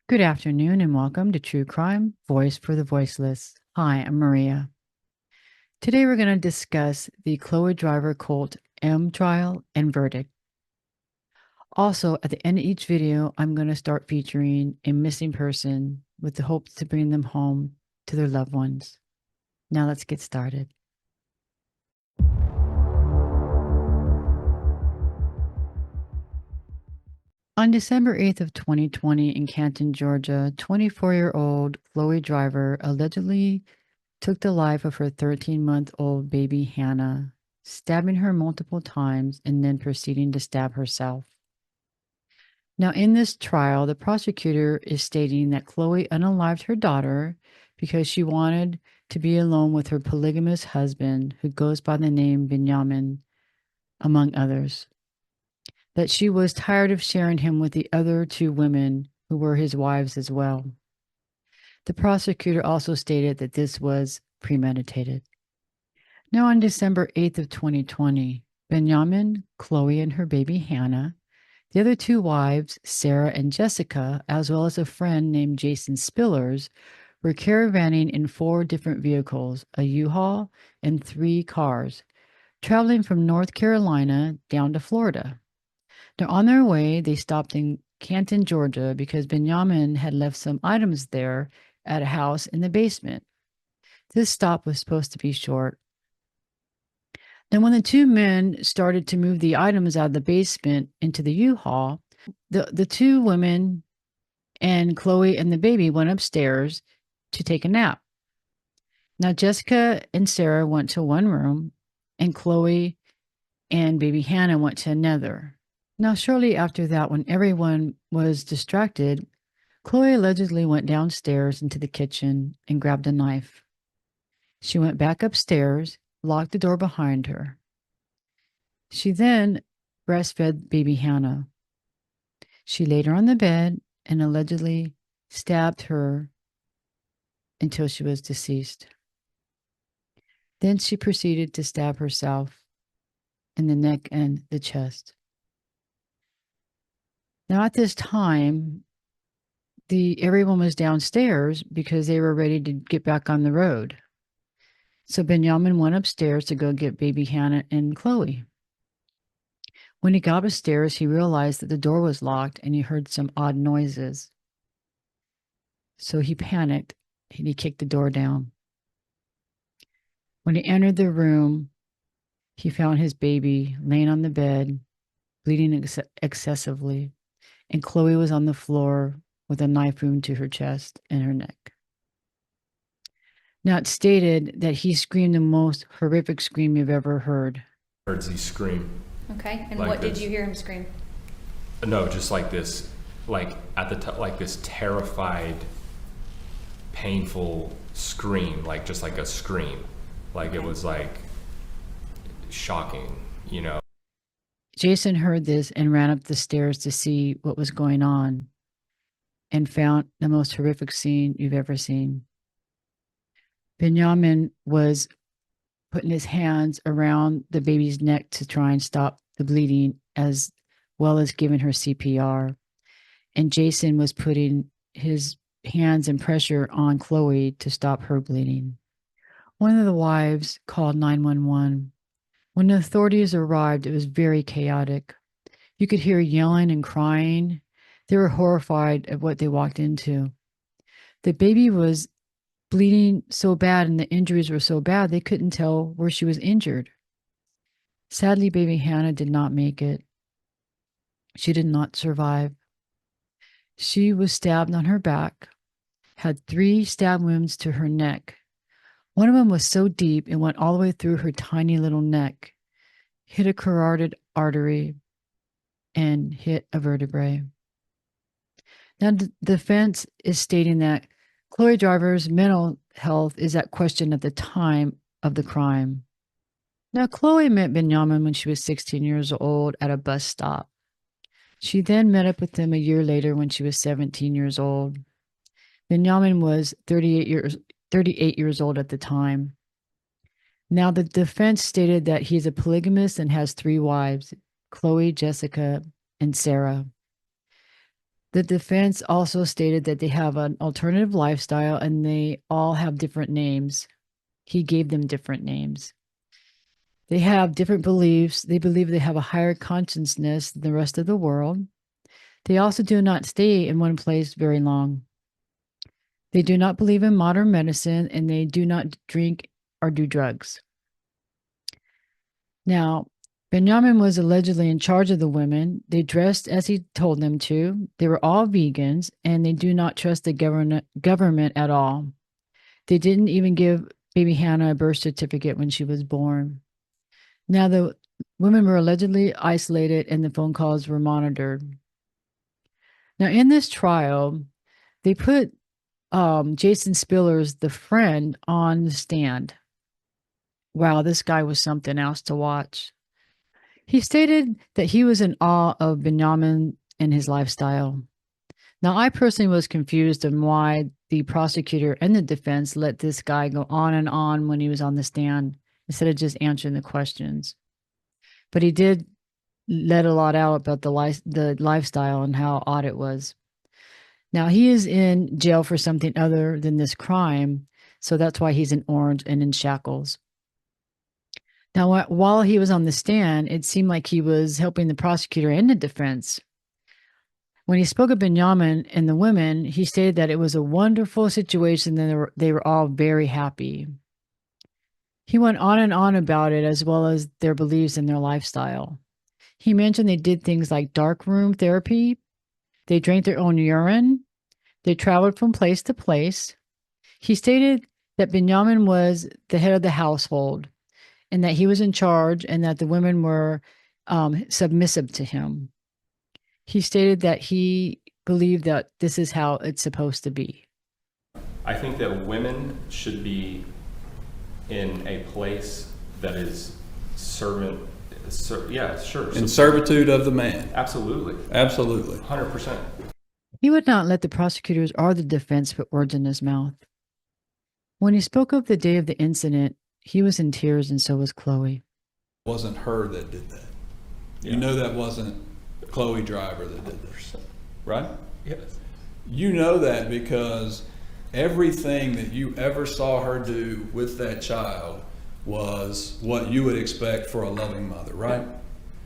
Good afternoon and welcome to True Crime Voice for the Voiceless. Hi, I'm Maria. Today we're going to discuss the Chloe Driver cult M trial and verdict. Also, at the end of each video, I'm going to start featuring a missing person with the hope to bring them home to their loved ones. Now let's get started. On December 8th of 2020 in Canton, Georgia, 24-year-old Chloe Driver allegedly took the life of her 13-month-old baby Hannah, stabbing her multiple times and then proceeding to stab herself. Now, in this trial, the prosecutor is stating that Chloe unalived her daughter because she wanted to be alone with her polygamous husband, who goes by the name Benjamin, among others. That she was tired of sharing him with the other two women who were his wives as well. The prosecutor also stated that this was premeditated. Now, on December 8th of 2020, Benjamin, Chloe, and her baby Hannah, the other two wives, Sarah and Jessica, as well as a friend named Jason Spillers, were caravanning in 4 different vehicles, a U-Haul and 3 cars, traveling from North Carolina down to Florida. Now, on their way, they stopped in Canton, Georgia, because Benjamin had left some items there at a house in the basement. This stop was supposed to be short. Then, when the two men started to move the items out of the basement into the U-Haul, the two women and Chloe and the baby went upstairs to take a nap. Now, Jessica and Sarah went to one room, and Chloe and baby Hannah went to another. Now, shortly after that, when everyone was distracted, Chloe allegedly went downstairs into the kitchen and grabbed a knife. She went back upstairs, locked the door behind her. She then breastfed baby Hannah. She laid her on the bed and allegedly stabbed her until she was deceased. Then she proceeded to stab herself in the neck and the chest. Now, at this time, everyone was downstairs because they were ready to get back on the road. So Benjamin went upstairs to go get baby Hannah and Chloe. When he got upstairs, he realized that the door was locked and he heard some odd noises. So he panicked and he kicked the door down. When he entered the room, he found his baby laying on the bed, bleeding excessively, and Chloe was on the floor with a knife wound to her chest and her neck. Now, it's stated that he screamed the most horrific scream you've ever heard. Heard he scream. Okay, and Like what did this. you hear him scream? No, just like this, like at the like this terrified, painful scream, like just like a scream, like it was like shocking, you know. Jason heard this and ran up the stairs to see what was going on and found the most horrific scene you've ever seen. Benjamin was putting his hands around the baby's neck to try and stop the bleeding, as well as giving her CPR. And Jason was putting his hands and pressure on Chloe to stop her bleeding. One of the wives called 911. When the authorities arrived, it was very chaotic. You could hear yelling and crying. They were horrified at what they walked into. The baby was bleeding so bad and the injuries were so bad, they couldn't tell where she was injured. Sadly, baby Hannah did not make it. She did not survive. She was stabbed on her back, had 3 stab wounds to her neck. One of them was so deep it went all the way through her tiny little neck, hit a carotid artery, and hit a vertebrae. Now, the defense is stating that Chloe Driver's mental health is at question at the time of the crime. Now, Chloe met Benjamin when she was 16 years old at a bus stop. She then met up with him a year later when she was 17 years old. Benjamin was 38 years old at the time. Now, the defense stated that he's a polygamist and has 3 wives, Chloe, Jessica, and Sarah. The defense also stated that they have an alternative lifestyle and they all have different names. He gave them different names. They have different beliefs. They believe they have a higher consciousness than the rest of the world. They also do not stay in one place very long. They do not believe in modern medicine and they do not drink or do drugs. Now, Benjamin was allegedly in charge of the women. They dressed as he told them to. They were all vegans and they do not trust the government at all. They didn't even give baby Hannah a birth certificate when she was born. Now, the women were allegedly isolated and the phone calls were monitored. Now, in this trial, they put Jason Spillers, the friend, on the stand. Wow, this guy was something else to watch. He stated that he was in awe of Benjamin and his lifestyle. Now, I personally was confused on why the prosecutor and the defense let this guy go on and on when he was on the stand instead of just answering the questions. But he did let a lot out about the lifestyle and how odd it was. Now, he is in jail for something other than this crime, so that's why he's in orange and in shackles. Now, while he was on the stand, it seemed like he was helping the prosecutor and the defense. When he spoke of Benjamin and the women, he stated that it was a wonderful situation and they were all very happy. He went on and on about it as well as their beliefs and their lifestyle. He mentioned they did things like dark room therapy, they drank their own urine, they traveled from place to place. He stated that Benjamin was the head of the household and that he was in charge and that the women were submissive to him. He stated that he believed that this is how it's supposed to be. I think that women should be in a place that is yeah, sure. In servitude of the man. Absolutely. Absolutely. 100%. He would not let the prosecutors or the defense put words in his mouth. When he spoke of the day of the incident, he was in tears and so was Chloe. It wasn't her that did that. Yeah. You know that wasn't Chloe Driver that did this, right? Yes. You know that because everything that you ever saw her do with that child was what you would expect for a loving mother, right?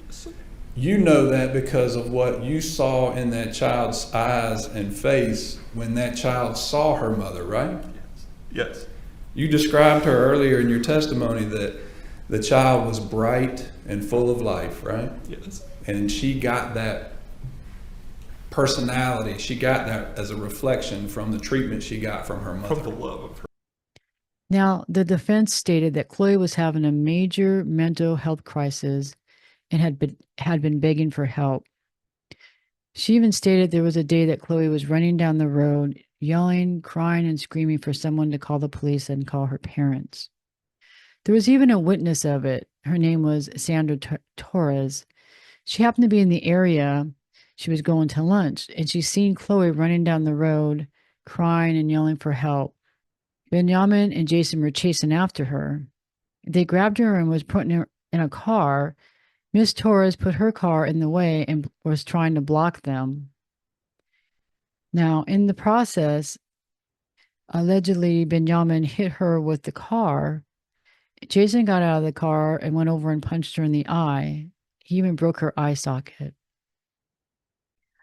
Yes. You know that because of what you saw in that child's eyes and face when that child saw her mother, right? Yes. You described her earlier in your testimony that the child was bright and full of life, right? Yes. And she got that personality, she got that as a reflection from the treatment she got from her mother. From the love of her. Now, the defense stated that Chloe was having a major mental health crisis and had been begging for help. She even stated there was a day that Chloe was running down the road, yelling, crying, and screaming for someone to call the police and call her parents. There was even a witness of it. Her name was Sandra Torres. She happened to be in the area. She was going to lunch, and she seen Chloe running down the road, crying and yelling for help. Benjamin and Jason were chasing after her. They grabbed her and was putting her in a car. Miss Torres put her car in the way and was trying to block them. Now, in the process, allegedly, Benjamin hit her with the car. Jason got out of the car and went over and punched her in the eye. He even broke her eye socket.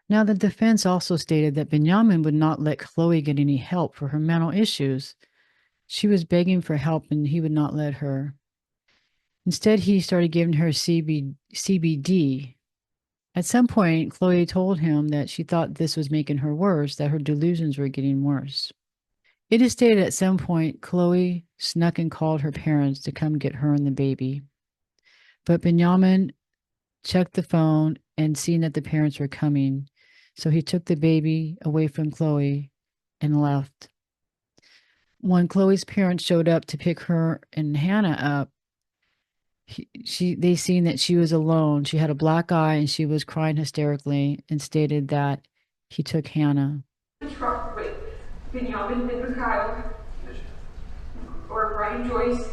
Now, the defense also stated that Benjamin would not let Chloe get any help for her mental issues. She was begging for help and he would not let her. Instead, he started giving her CBD. At some point, Chloe told him that she thought this was making her worse, that her delusions were getting worse. It is stated at some point, Chloe snuck and called her parents to come get her and the baby. But Benjamin checked the phone and seen that the parents were coming. So he took the baby away from Chloe and left. When Chloe's parents showed up to pick her and Hannah up, they seen that she was alone. She had a black eye and she was crying hysterically and stated that he took Hannah. Truck with Benjamin and Mikhail or Brian Joyce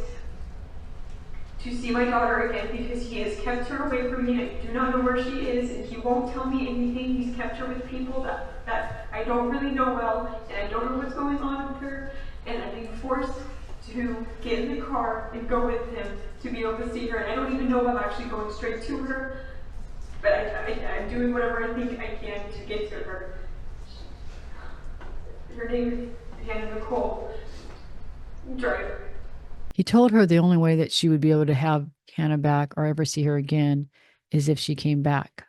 to see my daughter again because he has kept her away from me. I do not know where she is and he won't tell me anything. He's kept her with people that that I don't really know well, and I don't know what's going on with her, and I'm being forced to get in the car and go with him to be able to see her. And I don't even know if I'm actually going straight to her, but I'm doing whatever I think I can to get to her. Her name is Hannah Nicole Driver. He told her the only way that she would be able to have Hannah back or ever see her again is if she came back.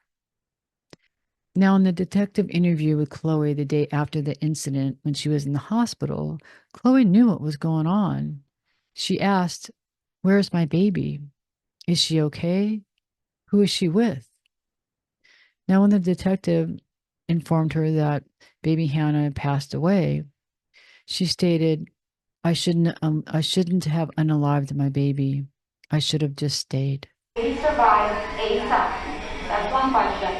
Now, in the detective interview with Chloe the day after the incident, when she was in the hospital, Chloe knew what was going on. She asked, "Where's my baby? Is she okay? Who is she with?" Now, when the detective informed her that baby Hannah had passed away, she stated, I shouldn't have unalived my baby. I should have just stayed." He survived ASAP. That's one question.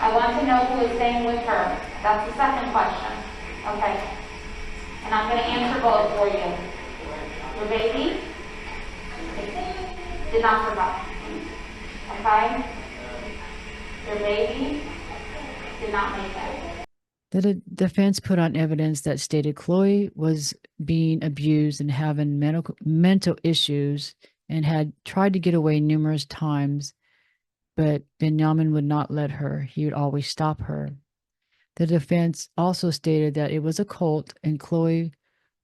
I want to know who is staying with her. That's the second question. Okay. And I'm going to answer both for you. Your baby did not survive. Okay? Your baby did not make it. The defense put on evidence that stated Chloe was being abused and having mental issues and had tried to get away numerous times, but Benjamin would not let her. He would always stop her. The defense also stated that it was a cult and Chloe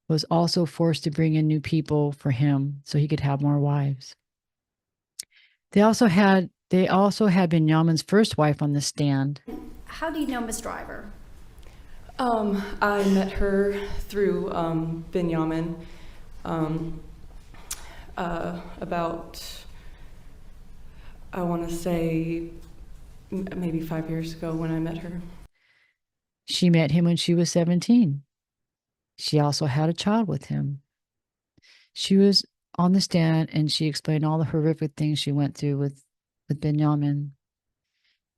was also forced to bring in new people for him so he could have more wives. They also had Benjamin's first wife on the stand. How do you know Miss Driver? I met her through Benjamin about, I want to say, maybe 5 years ago when I met her. She met him when she was 17. She also had a child with him. She was on the stand and she explained all the horrific things she went through with Benjamin.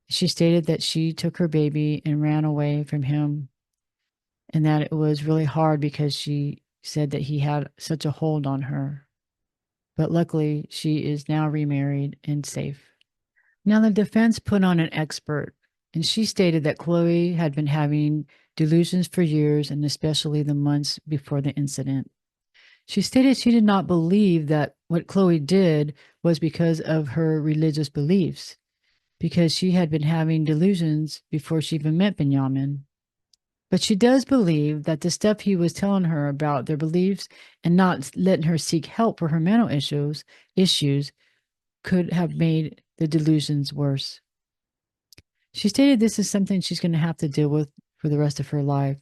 She stated that she took her baby and ran away from him, and that it was really hard because she said that he had such a hold on her. But luckily, she is now remarried and safe. Now, the defense put on an expert, and she stated that Chloe had been having delusions for years, and especially the months before the incident. She stated she did not believe that what Chloe did was because of her religious beliefs, because she had been having delusions before she even met Benjamin. But she does believe that the stuff he was telling her about their beliefs and not letting her seek help for her mental issues could have made the delusions worse. She stated this is something she's going to have to deal with for the rest of her life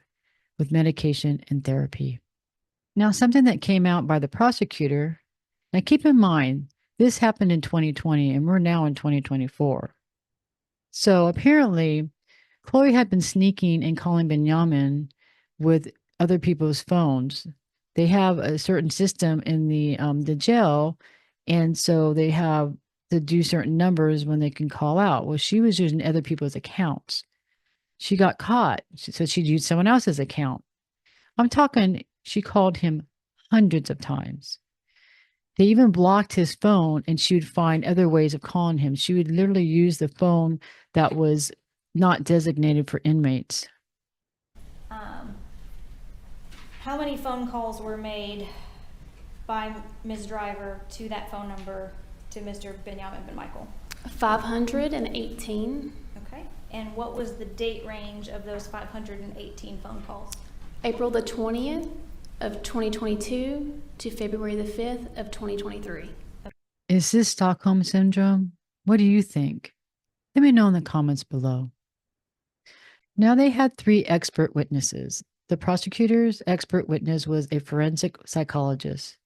with medication and therapy. Now, something that came out by the prosecutor, now keep in mind, this happened in 2020 and we're now in 2024. So apparently, Chloe had been sneaking and calling Benjamin with other people's phones. They have a certain system in the jail, and so they have to do certain numbers when they can call out. Well, she was using other people's accounts. She got caught, so she'd used someone else's account. I'm talking, she called him hundreds of times. They even blocked his phone, and she would find other ways of calling him. She would literally use the phone that was not designated for inmates. How many phone calls were made by Ms. Driver to that phone number to Mr. Benjamin Ben Michael? 518. Okay. And what was the date range of those 518 phone calls? April the 20th of 2022 to February the 5th of 2023. Is this Stockholm Syndrome? What do you think? Let me know in the comments below. Now, they had 3 expert witnesses. The prosecutor's expert witness was a forensic psychologist.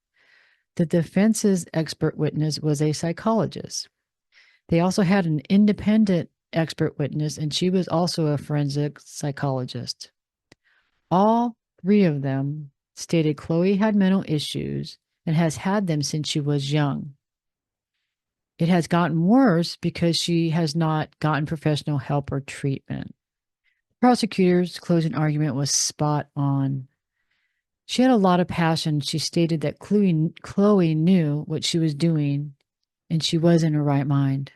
The defense's expert witness was a psychologist. They also had an independent expert witness, and she was also a forensic psychologist. All 3 of them stated Chloe had mental issues and has had them since she was young. It has gotten worse because she has not gotten professional help or treatment. The prosecutor's closing argument was spot on. She had a lot of passion. She stated that Chloe knew what she was doing and she was in her right mind.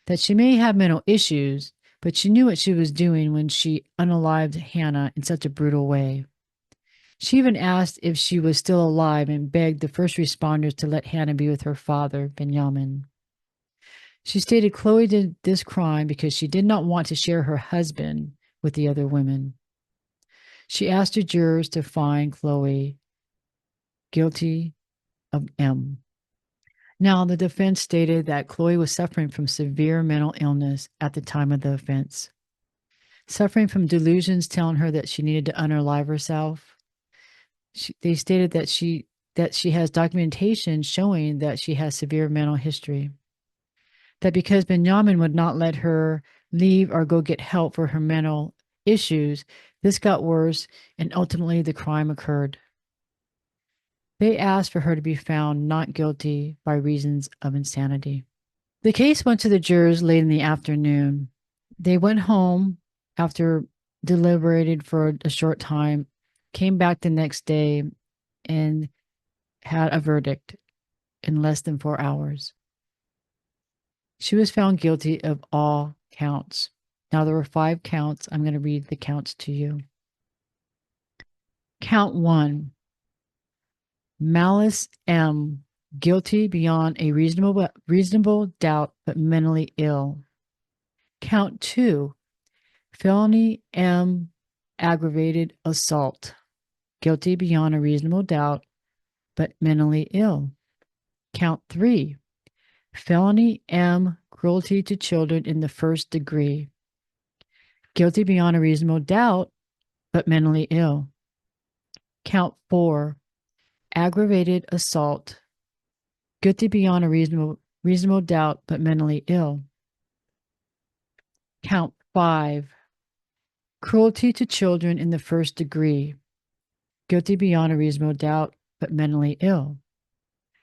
That she may have mental issues, but she knew what she was doing when she unalived Hannah in such a brutal way. She even asked if she was still alive and begged the first responders to let Hannah be with her father, Benjamin. She stated Chloe did this crime because she did not want to share her husband with the other women. She asked the jurors to find Chloe guilty of M. Now, the defense stated that Chloe was suffering from severe mental illness at the time of the offense, suffering from delusions telling her that she needed to unalive herself. They stated that she has documentation showing that she has severe mental history. That because Benjamin would not let her leave or go get help for her mental issues, this got worse and ultimately the crime occurred. They asked for her to be found not guilty by reasons of insanity. The case went to the jurors late in the afternoon. They went home after deliberated for a short time, came back the next day, and had a verdict in less than 4 hours. She was found guilty of all counts. Now, there were 5 counts. I'm going to read the counts to you. Count 1, malice M, guilty beyond a reasonable doubt, but mentally ill. Count 2, felony M, aggravated assault, guilty beyond a reasonable doubt, but mentally ill. Count 3, felony M, cruelty to children in the first degree, guilty beyond a reasonable doubt, but mentally ill. Count 4, aggravated assault, guilty beyond a reasonable doubt, but mentally ill. Count 5, cruelty to children in the first degree, guilty beyond a reasonable doubt, but mentally ill.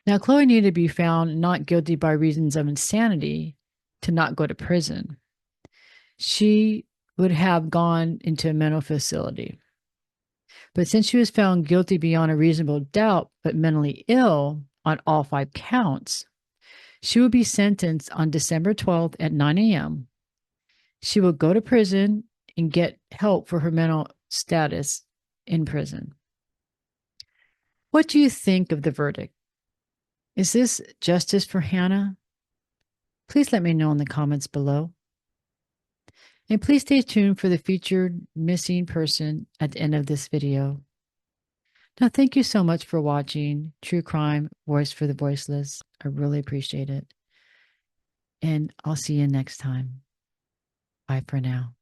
Now, Chloe needed to be found not guilty by reasons of insanity to not go to prison. She would have gone into a mental facility. But since she was found guilty beyond a reasonable doubt, but mentally ill on all 5 counts, she will be sentenced on December 12th at 9 a.m. She will go to prison and get help for her mental status in prison. What do you think of the verdict? Is this justice for Hannah? Please let me know in the comments below. And please stay tuned for the featured missing person at the end of this video. Now, thank you so much for watching True Crime Voice for the Voiceless. I really appreciate it. And I'll see you next time. Bye for now.